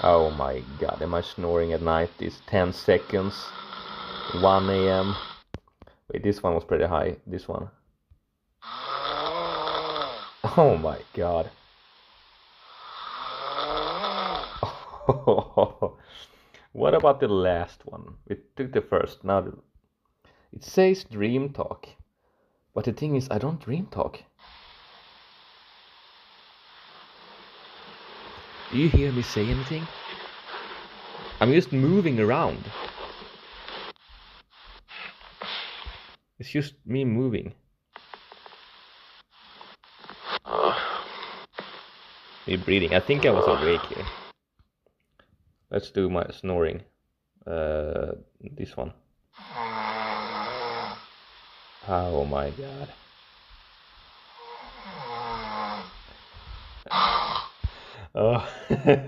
Oh my god, am I snoring at night? It's 10 seconds, 1 a.m. Wait, this one was pretty high. This one. Oh my god. What about the last one? We took the first. It says dream talk. But the thing is, I don't dream talk. Do you hear me say anything? I'm just moving around. It's just me moving. Me breathing. I think I was awake here. Let's do my snoring. This one. Oh my god. Oh.